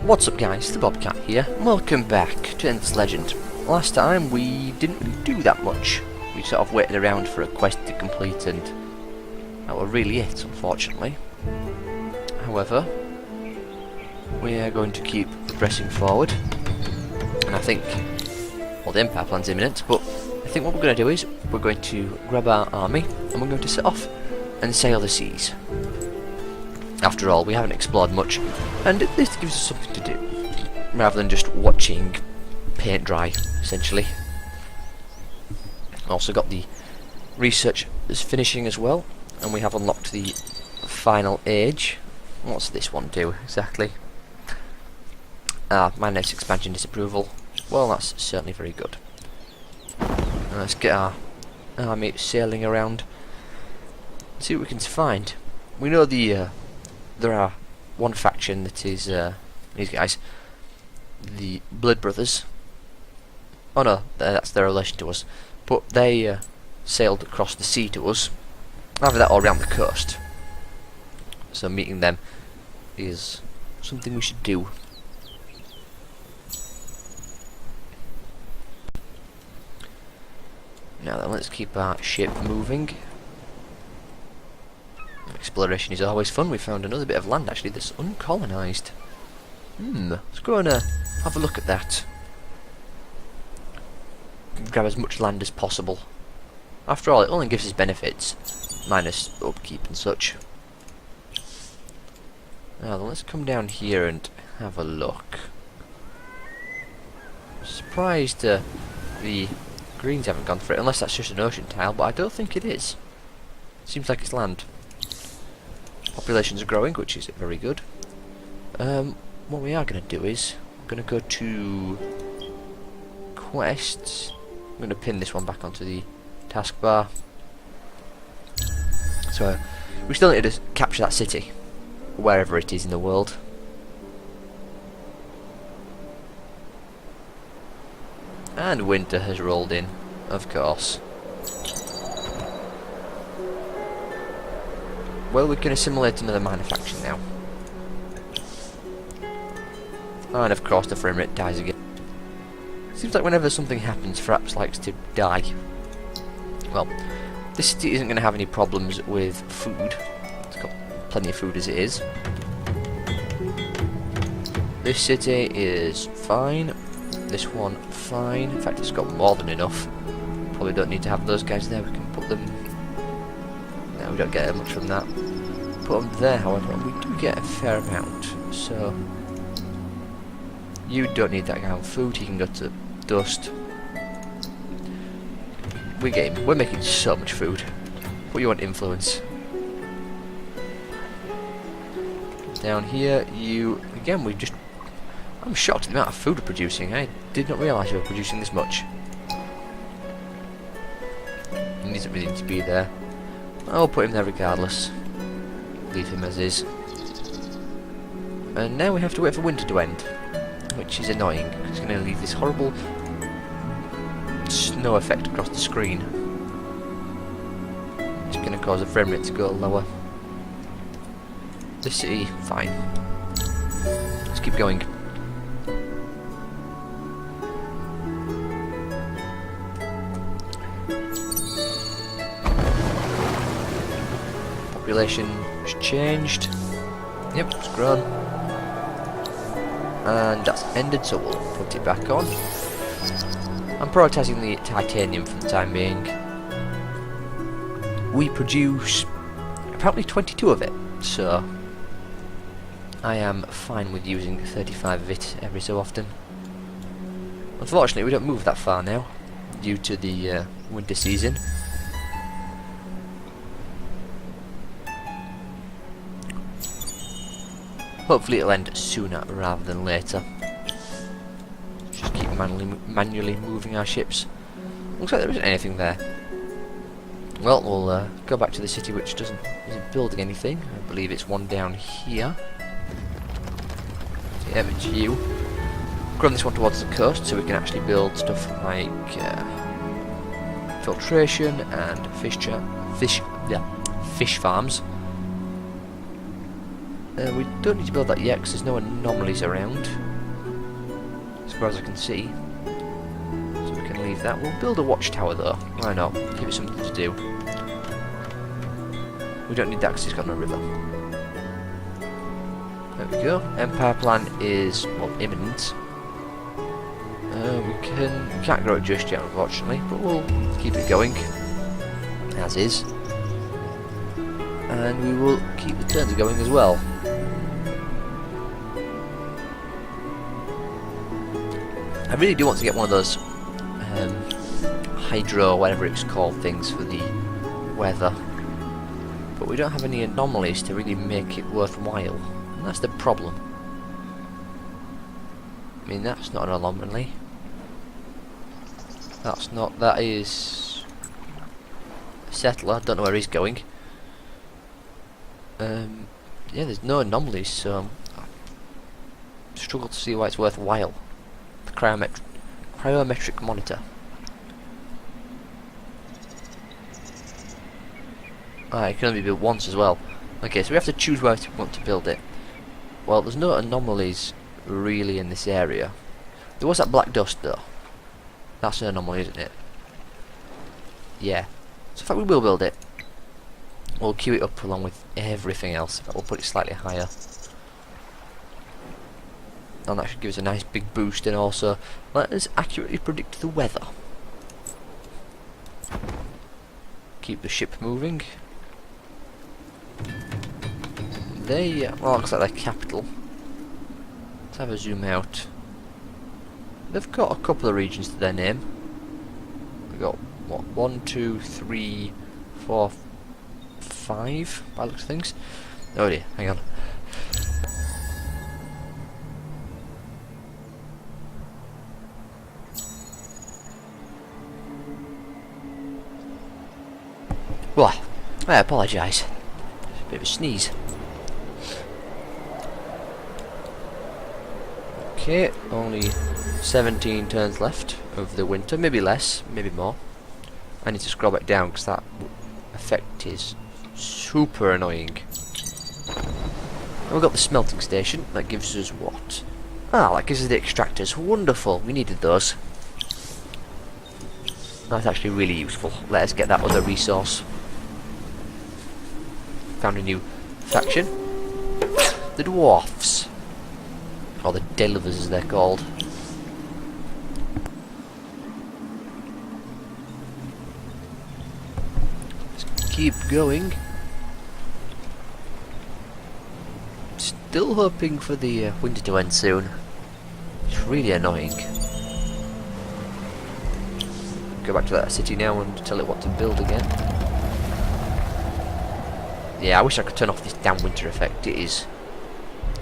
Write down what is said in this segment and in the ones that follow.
What's up guys, the Bobcat here, and welcome back to Endless Legend. Last time we didn't really do that much. We sort of waited around for a quest to complete and that was really it, unfortunately. However, we are going to keep progressing forward, and I think, well, the Empire plan's imminent, but I think what we're going to do is we're going to grab our army and we're going to set off and sail the seas. After all, we haven't explored much, and this gives us something to do, rather than just watching paint dry, essentially. Also got the research is finishing as well, and we have unlocked the final age. What's this one do, exactly? My next expansion disapproval. Well, that's certainly very good. Let's get our army sailing around, see what we can find. We know there are one faction that is these guys, the Blood Brothers. Oh no, that's their relation to us. But they sailed across the sea to us, either that or around the coast. So meeting them is something we should do. Now then, let's keep our ship moving. Exploration is always fun. We found another bit of land actually that's uncolonised. Let's go and have a look at that. Grab as much land as possible. After all, it only gives us benefits, minus upkeep and such. Now then, let's come down here and have a look. Surprised the greens haven't gone for it, unless that's just an ocean tile, but I don't think it is. Seems like it's land. Populations are growing, which is very good. What we are going to do is we're going to go to quests. I'm going to pin this one back onto the taskbar. So we still need to capture that city, wherever it is in the world. And winter has rolled in, of course. Well, we can assimilate another manufacturing now. And of course the frame rate dies again. Seems like whenever something happens, Fraps likes to die. Well, this city isn't going to have any problems with food. It's got plenty of food as it is. This city is fine. This one fine. In fact, it's got more than enough. Probably don't need to have those guys there. We can put them... No, we don't get much from that. Put them there, however, and we do get a fair amount. So you don't need that kind of food. He can go to dust. We're making so much food. What you want influence? Down here, again. I'm shocked at the amount of food we're producing. I did not realise we were producing this much. He doesn't really need to be there. I'll put him there regardless. Leave him as is. And now we have to wait for winter to end, which is annoying because it's going to leave this horrible snow effect across the screen. It's going to cause the frame rate to go lower. The city, fine. Let's keep going. Population has changed. Yep, it's grown. And that's ended, so we'll put it back on. I'm prioritising the titanium for the time being. We produce apparently 22 of it, so I am fine with using 35 of it every so often. Unfortunately, we don't move that far now, due to the winter season. Hopefully it'll end sooner rather than later. Just keep manually moving our ships. Looks like there isn't anything there. Well, we'll go back to the city, which isn't building anything. I believe it's one down here. Yeah, it's you. Run this one towards the coast so we can actually build stuff like filtration and fish farms. We don't need to build that yet because there's no anomalies around, as far as I can see. So we can leave that. We'll build a watchtower though. Why not? Give it something to do. We don't need that because it's got no river. There we go. Empire plan is, well, imminent. We can't grow it just yet, unfortunately, but we'll keep it going as is, and we will keep the turns going as well. I really do want to get one of those hydro, whatever it's called, things for the weather, but we don't have any anomalies to really make it worthwhile, and that's the problem. I mean, that's not an anomaly. That's not, that is a settler, don't know where he's going. Yeah, there's no anomalies, so I struggle to see why it's worthwhile. The cryometric monitor. Ah, it can only be built once as well. Okay, so we have to choose where we want to build it. Well, there's no anomalies really in this area. There was that black dust though. That's an anomaly, isn't it? Yeah. So in fact we will build it. We'll queue it up along with everything else. In fact, we'll put it slightly higher. And that should give us a nice big boost, and also let us accurately predict the weather. Keep the ship moving. They, well, looks like their capital. Let's have a zoom out. They've got a couple of regions to their name. We've got, what, 1, 2, 3, 4, 5 by the looks of things. Oh dear, hang on. Well, I apologise. A bit of a sneeze. Okay, only 17 turns left of the winter, maybe less, maybe more. I need to scroll back down because that effect is super annoying. And we've got the smelting station, that gives us what? Ah, that gives us the extractors, wonderful, we needed those. That's actually really useful. Let us get that other resource. Found a new faction. The dwarfs. Or the Delvers as they're called. Let's keep going. Still hoping for the winter to end soon. It's really annoying. Go back to that city now and tell it what to build again. Yeah, I wish I could turn off this damn winter effect. It is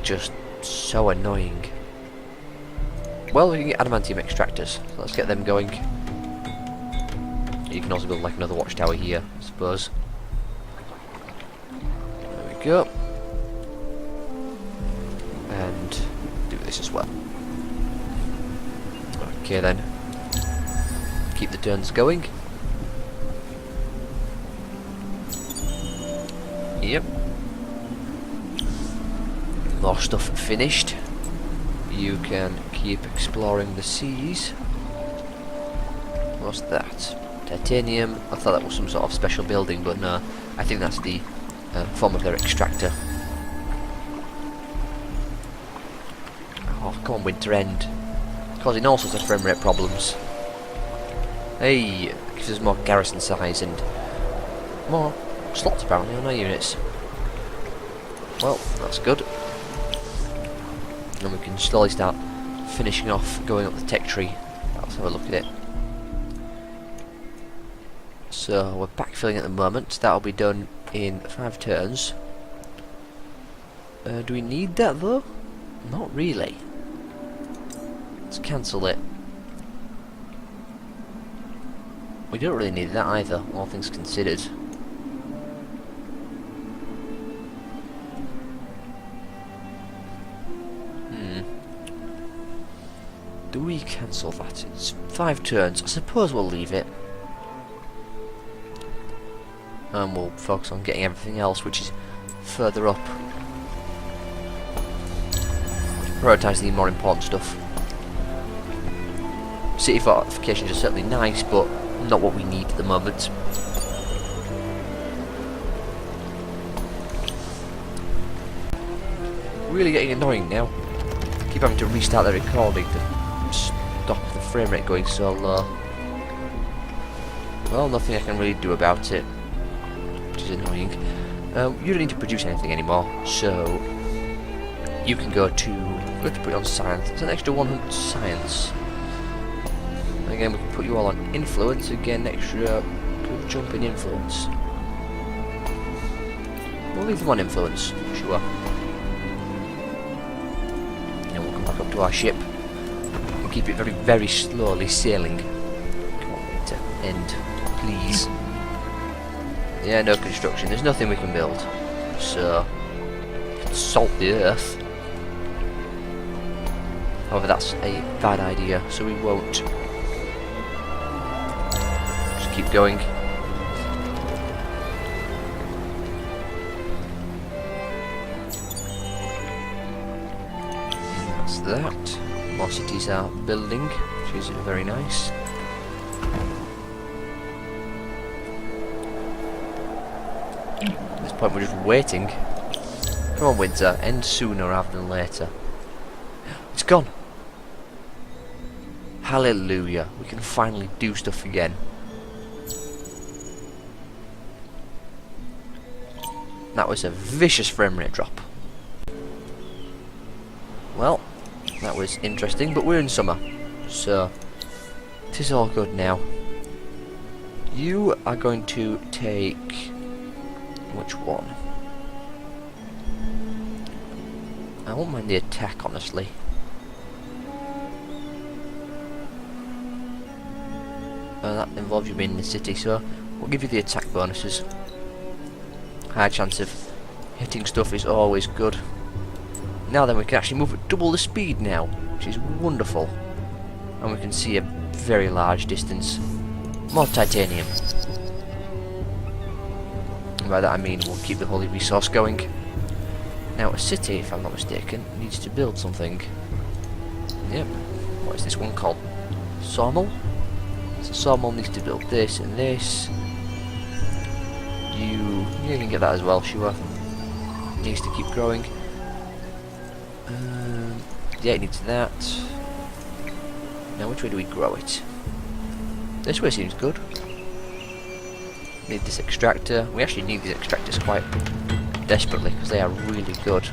just so annoying. Well, we can get adamantium extractors, so let's get them going. You can also build like another watchtower here, I suppose. There we go. And do this as well. Okay then. Keep the turns going. Yep. More stuff finished. You can keep exploring the seas. What's that? Titanium. I thought that was some sort of special building, but no. I think that's the form of their extractor. Oh, come on, winter end. Causing all sorts of frame rate problems. Hey, gives us more garrison size and more slots apparently on our units. Well, that's good. And we can slowly start finishing off going up the tech tree. Let's have a look at it. So we're backfilling at the moment. That'll be done in 5 turns. Do we need that though? Not really. Let's cancel it. We don't really need that either, all things considered. Do we cancel that? It's 5 turns. I suppose we'll leave it. And we'll focus on getting everything else, which is further up. prioritise the more important stuff. City fortifications are certainly nice, but not what we need at the moment. Really getting annoying now. Keep having to restart the recording to stop the frame rate going so low. Well, nothing I can really do about it, which is annoying. You don't need to produce anything anymore, so you can go to put it on science. It's an extra 100 science. Again, we can put you all on influence. Again, extra good jump in influence. We'll leave them on influence, sure. And we'll come back up to our ship and keep it very, very slowly sailing. Come on, to end, please. Yeah, no construction. There's nothing we can build. So, salt the earth. However, that's a bad idea, so we won't. Just keep going. That's that. More cities are building, which is very nice. At this point we're just waiting. Come on, winter, end sooner rather than later. It's gone! Hallelujah, we can finally do stuff again. That was a vicious frame rate drop. Well, that was interesting, but we're in summer, so it is all good now. You are going to take... which one? I won't mind the attack, honestly. That involves you being in the city, so we'll give you the attack bonuses. High chance of hitting stuff is always good. Now then, we can actually move at double the speed now, which is wonderful. And we can see a very large distance. More titanium. And by that I mean we'll keep the holy resource going. Now a city, if I'm not mistaken, needs to build something. Yep. What is this one called? Sawmill? So Sawmill needs to build this and this. You can get that as well, sure. Needs to keep growing. Yeah, it needs that. Now which way do we grow it? This way seems good. Need this extractor. We actually need these extractors quite desperately because they are really good.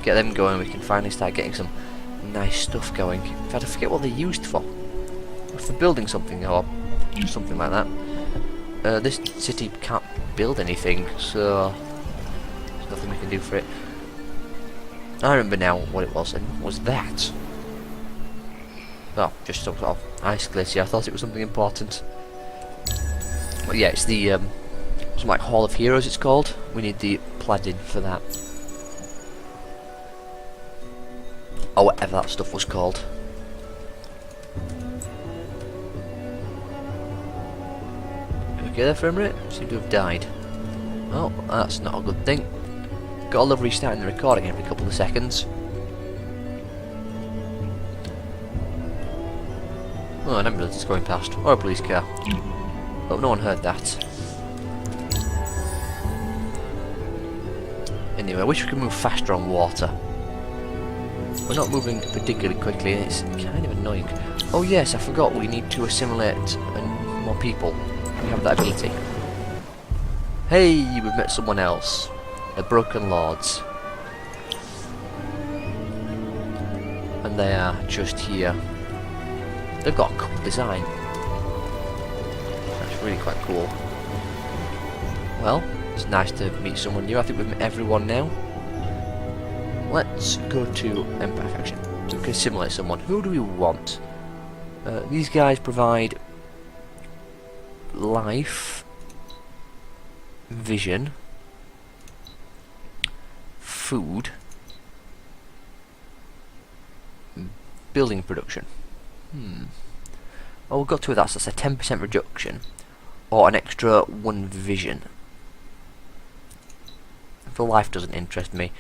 Get them going, we can finally start getting some nice stuff going. In fact, I forget what they're used for. For building something or something like that. This city can't build anything, so there's nothing we can do for it. I remember now what it was, and what was that? Oh, just some sort of ice glacier. I thought it was something important. But yeah, it's the something like Hall of Heroes it's called. We need the Paladin for that. Or whatever that stuff was called. Okay, the frame rate seemed to have died. Oh, that's not a good thing. Gotta love restarting the recording every couple of seconds. Oh, an ambulance is going past. Or a police car. Hope no one heard that. Anyway, I wish we could move faster on water. We're not moving particularly quickly and it's kind of annoying. Oh yes, I forgot we need to assimilate more people. We have that ability. Hey, we've met someone else. The Broken Lords. And they are just here. They've got a cool design. That's really quite cool. Well, it's nice to meet someone new. I think we've met everyone now. Let's go to Empire Faction. So we can assimilate someone. Who do we want? These guys provide life, vision, food, building production. Oh, we'll go to that. So that's a 10% reduction, or an extra 1 vision. The life doesn't interest me.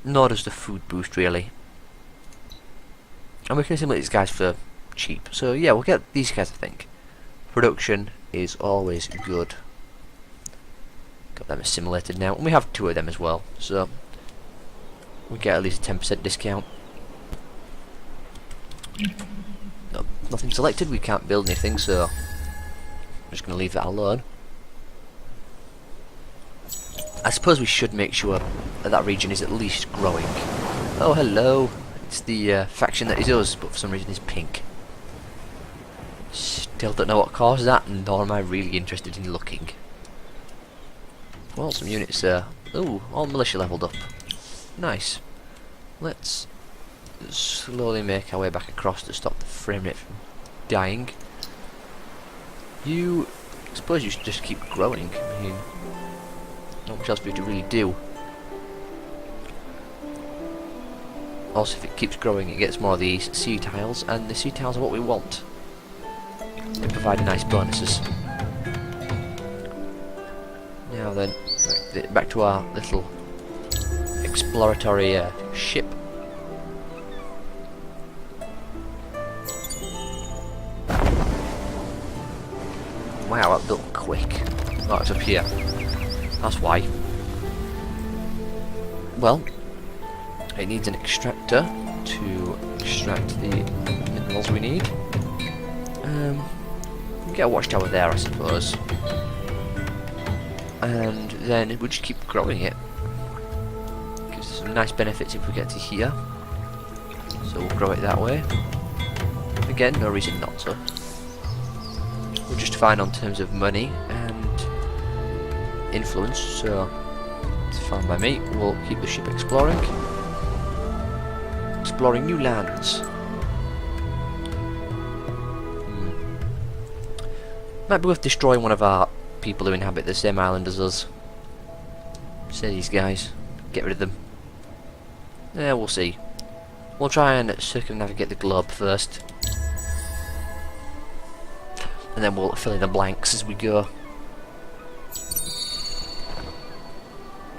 nor does the food boost really. And we can assimilate these guys for cheap. So yeah, we'll get these guys, I think. Production is always good. Got them assimilated now. And we have 2 of them as well. So we get at least a 10% discount. No, nothing selected, we can't build anything, so I'm just going to leave that alone. I suppose we should make sure that that region is at least growing. Oh, hello. It's the faction that is us, but for some reason is pink. Still don't know what caused that, nor am I really interested in looking. Well, some units ooh, all militia leveled up. Nice. Let's slowly make our way back across to stop the frame rate from dying. I suppose you should just keep growing. I mean, not much else for you to really do. Also, if it keeps growing, it gets more of these sea tiles, and the sea tiles are what we want. They provide nice bonuses. Now then, back to our little exploratory ship. Wow, that built quick. Oh, it's up here. That's why. Well, it needs an extractor to extract the minerals we need. Get a watchtower there, I suppose. And then we'll just keep growing it. Gives us some nice benefits if we get to here. So we'll grow it that way. Again, no reason not to. We're just fine on terms of money and influence, so it's fine by me. We'll keep the ship exploring. Exploring new lands. Might be worth destroying one of our people who inhabit the same island as us. Say these guys. Get rid of them. Yeah, we'll see. We'll try and circumnavigate the globe first. And then we'll fill in the blanks as we go.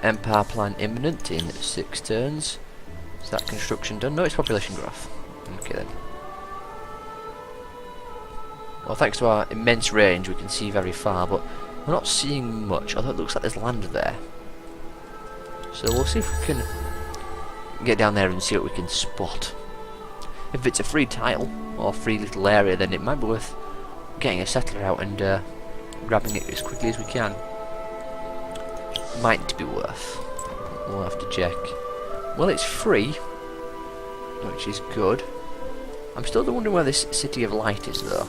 Empire plan imminent in 6 turns. Is that construction done? No, it's population growth. Okay then. Well, thanks to our immense range, we can see very far, but we're not seeing much, although it looks like there's land there. So we'll see if we can get down there and see what we can spot. If it's a free tile, or free little area, then it might be worth getting a settler out and grabbing it as quickly as we can. Might be worth. We'll have to check. Well, it's free, which is good. I'm still wondering where this City of Light is, though.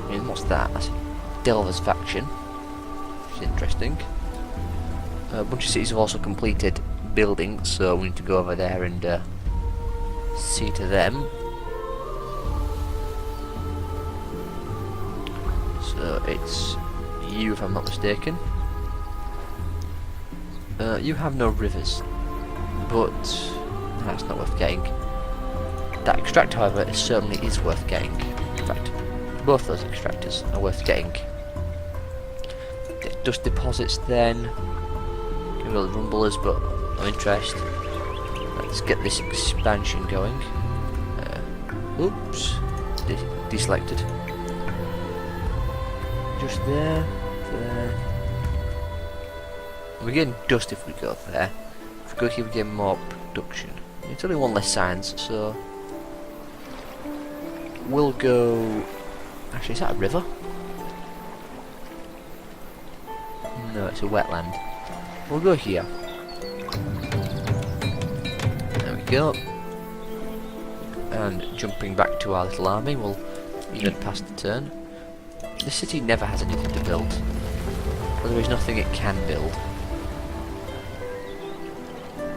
I mean, what's that? That's Delver's faction, which is interesting. A bunch of cities have also completed buildings, so we need to go over there and see to them. So it's you, if I'm not mistaken. You have no rivers, but that's not worth getting. That extract, however, certainly is worth getting. In fact, both those extractors are worth getting. Get dust deposits then. Can really rumble us, but no interest. Let's get this expansion going. Oops, deselected. Just there. We get dust if we go there. If we go here, we get more production. It's only 1 less science, so we'll go. Actually, is that a river? No, it's a wetland. We'll go here. There we go. And jumping back to our little army, we'll even pass the turn. The city never has anything to build. Well, there is nothing it can build.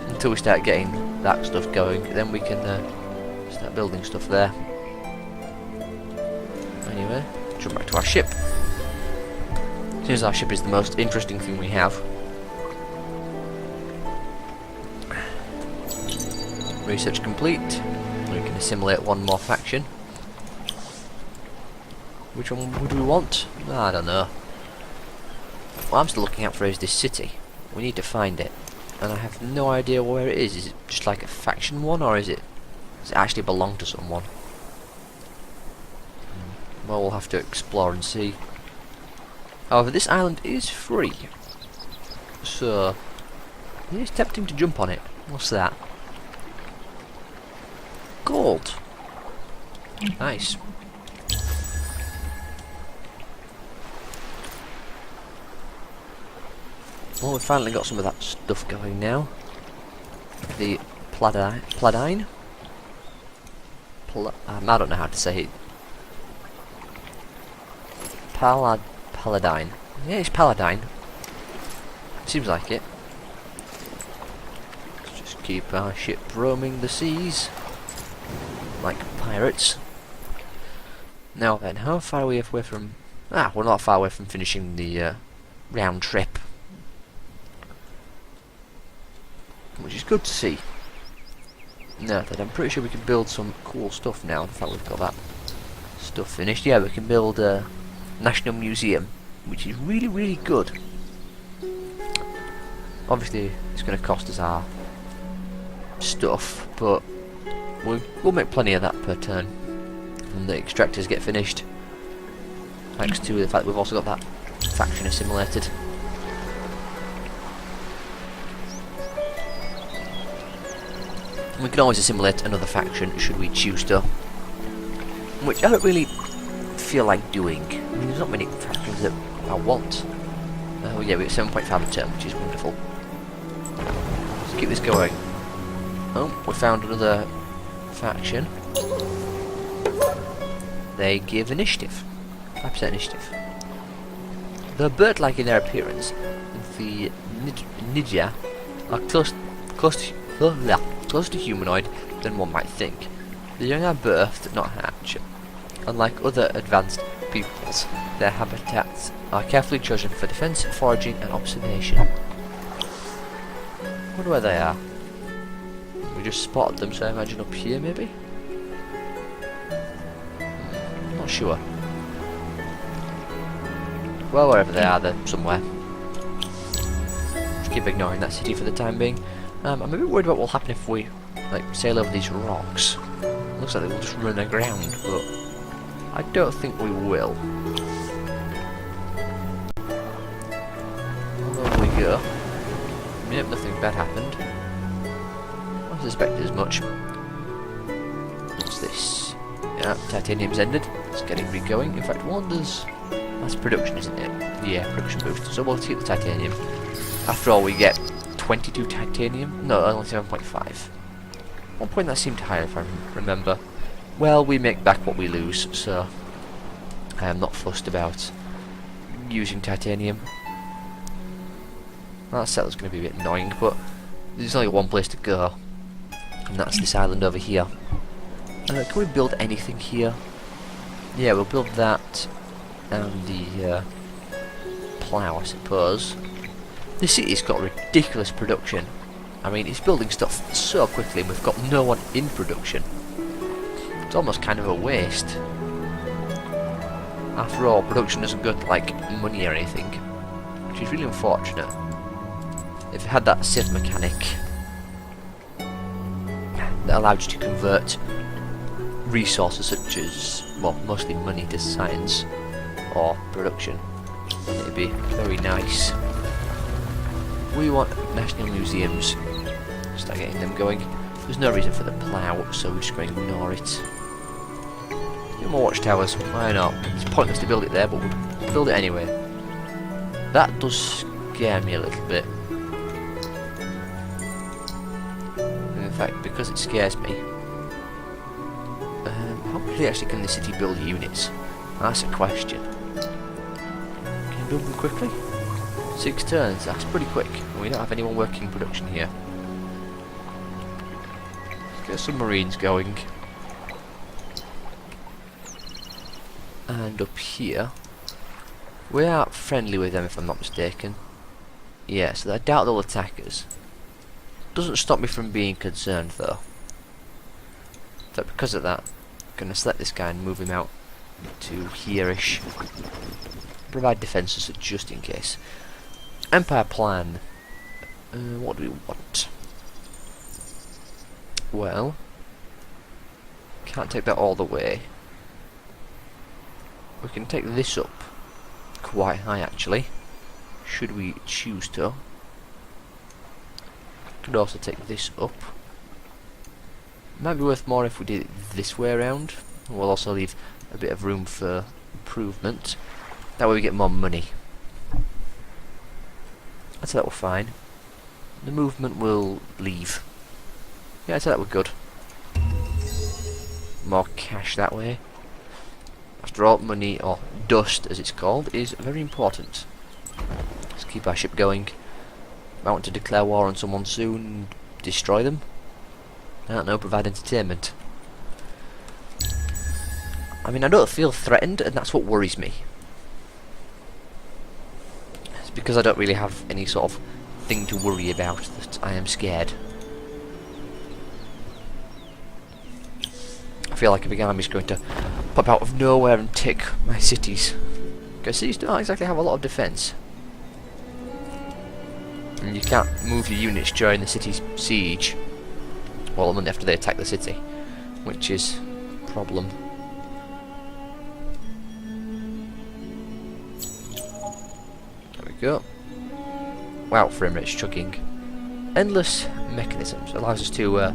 Until we start getting that stuff going, then we can start building stuff there. Anyway, jump back to our ship. Seems our ship is the most interesting thing we have. Research complete. We can assimilate 1 more faction. Which one would we want? I don't know. What I'm still looking out for is this city. We need to find it. And I have no idea where it is. Is it just like a faction one, or does it actually belong to someone? Well, we'll have to explore and see. However, this island is free. So, it is tempting to jump on it. What's that? Gold. Nice. Well, we've finally got some of that stuff going now. The Paladine? I don't know how to say it. Paladine. Yeah, it's Paladine. Seems like it. Let's just keep our ship roaming the seas. Like pirates. Now then, how far are we away from... we're not far away from finishing the round trip. Which is good to see. Now that I'm pretty sure we can build some cool stuff now. In fact, we've got that stuff finished. Yeah, we can build a National Museum, which is really, really good. Obviously, it's going to cost us our stuff, but we'll make plenty of that per turn when the extractors get finished. Thanks to the fact that we've also got that faction assimilated. We can always assimilate another faction should we choose to, which I don't really feel like doing. I mean, there's not many factions that I want. Oh yeah, we get 7.5 a turn, which is wonderful. Let's keep this going. Oh, we found another faction. They give initiative. 5% initiative. They're bird-like in their appearance. The Nidja are closer to humanoid than one might think. The young are birthed, not hatch. Unlike other advanced peoples, their habitats are carefully chosen for defense, foraging, and observation. I wonder where they are. We just spotted them, so I imagine up here, maybe? Not sure. Well, wherever they are, they're somewhere. Just keep ignoring that city for the time being. I'm a bit worried about what will happen if we sail over these rocks. Looks like they will just run aground, but I don't think we will. Over we go. Yep, nothing bad happened. I suspected as much. What's this? Yeah, titanium's ended. It's getting re-going. In fact, that's production, isn't it? Yeah, production boost. So we'll keep the titanium. After all, we get 22 titanium? No, only 7.5. One point that seemed higher if I remember. Well, we make back what we lose, so I am not fussed about using titanium. Well, that settler's going to be a bit annoying, but there's only one place to go, and that's this island over here. Can we build anything here? Yeah, we'll build that and the plough, I suppose. The city's got ridiculous production. I mean, it's building stuff so quickly and we've got no one in production. It's almost kind of a waste. After all, production doesn't go to, like, money or anything, which is really unfortunate. If it had that Civ mechanic that allowed you to convert resources such as, well, mostly money to science or production, it'd be very nice. We want national museums. Start getting them going. There's no reason for the plough, so we're just going to ignore it. No more watchtowers. Why not? It's pointless to build it there, but we'll build it anyway. That does scare me a little bit. And in fact, because it scares me, how quickly actually can the city build units? That's a question. Can you build them quickly? 6 turns, that's pretty quick. We don't have anyone working production here. Let's get some marines going. And up here, we are friendly with them if I'm not mistaken. Yeah, so I doubt they'll attack us. Doesn't stop me from being concerned though. So because of that, I'm going to select this guy and move him out to here-ish. Provide defences just in case. Empire plan. What do we want? Well, can't take that all the way. We can take this up quite high actually, should we choose to. Could also take this up. Might be worth more if we did it this way around. We'll also leave a bit of room for improvement. That way we get more money. I'd say that we're fine. The movement will leave. Yeah, I'd say that we're good. More cash that way. After all, money, or dust as it's called, is very important. Let's keep our ship going. I want to declare war on someone soon and destroy them. I don't know, provide entertainment. I mean, I don't feel threatened, and that's what worries me. It's because I don't really have any sort of thing to worry about that I am scared. I feel like a big army's going to pop out of nowhere and take my cities. Because cities don't exactly have a lot of defence. And you can't move your units during the city's siege. Well, only after they attack the city, which is a problem. There we go. Wow, frame rate's chugging. Endless mechanisms allows us to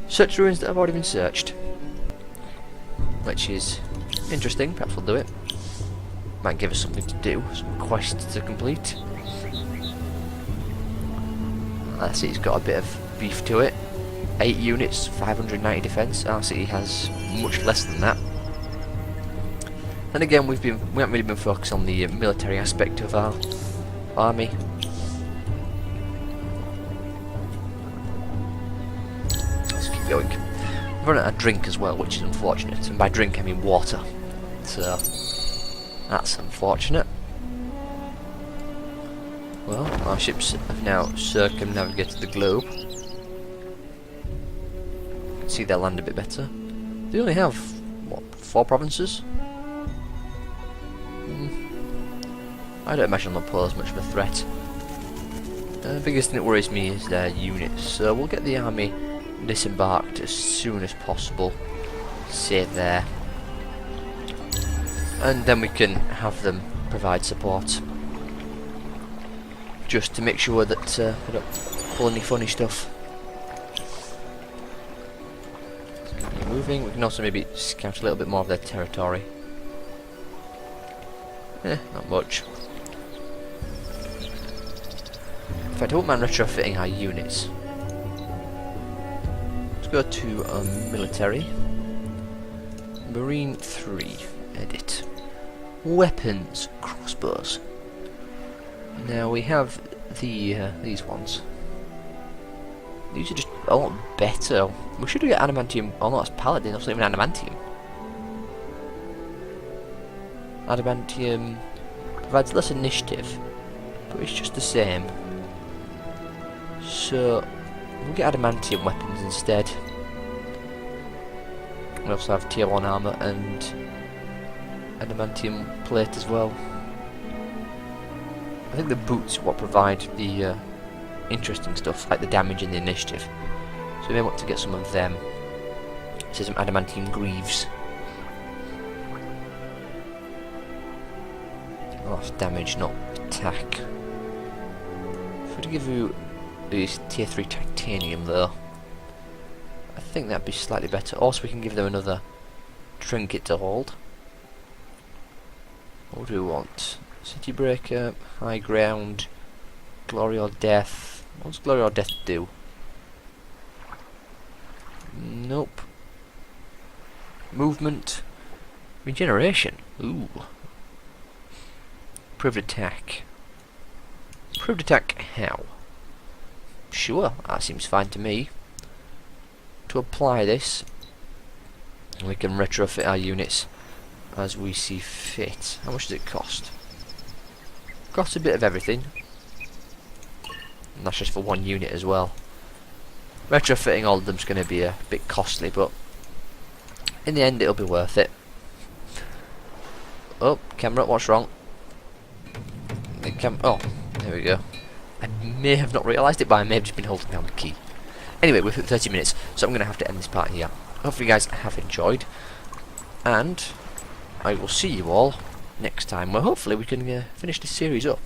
search ruins that have already been searched, which is interesting. Perhaps we'll do it. Might give us something to do, some quests to complete. That city's got a bit of beef to it. 8 units, 590 defence. Our city has much less than that. And again, we haven't really been focused on the military aspect of our army. Let's keep going. We've run out of drink as well, which is unfortunate. And by drink, I mean water. So that's unfortunate. Well, our ships have now circumnavigated the globe. You can see their land a bit better. They only have, what, 4 provinces? I don't imagine they'll pose much of a threat. The biggest thing that worries me is their units, so we'll get the army disembarked as soon as possible. Save there. And then we can have them provide support. Just to make sure that they don't pull any funny stuff. Let's keep moving. We can also maybe scout a little bit more of their territory. Not much. In fact, I wouldn't mind retrofitting our units. Let's go to military. Marine 3. Edit. Weapons. Crossbows. Now we have the these ones. These are just a lot better. We should get adamantium. Oh no, that's paladin. That's not even adamantium. Adamantium provides less initiative, but it's just the same. So we'll get adamantium weapons instead. We also have tier 1 armor and adamantium plate as well. I think the boots are what provide the interesting stuff, like the damage and the initiative. So we may want to get some of them. So some adamantium greaves. Oh, that's damage, not attack. If we to give you these tier 3 titanium though, I think that'd be slightly better. Also we can give them another trinket to hold. What do we want? City Breaker, High Ground, Glory or Death. What does Glory or Death do? Nope. Movement. Regeneration. Ooh. Improved attack. Improved attack how? Sure, that seems fine to me. To apply this, we can retrofit our units as we see fit. How much does it cost? Costs a bit of everything. And that's just for one unit as well. Retrofitting all of them is going to be a bit costly, but in the end it'll be worth it. Oh, camera, what's wrong? Oh, there we go. I may have not realised it, but I may have just been holding down the key. Anyway, we've hit 30 minutes, so I'm going to have to end this part here. Hopefully you guys have enjoyed, and I will see you all next time, where hopefully we can finish this series up.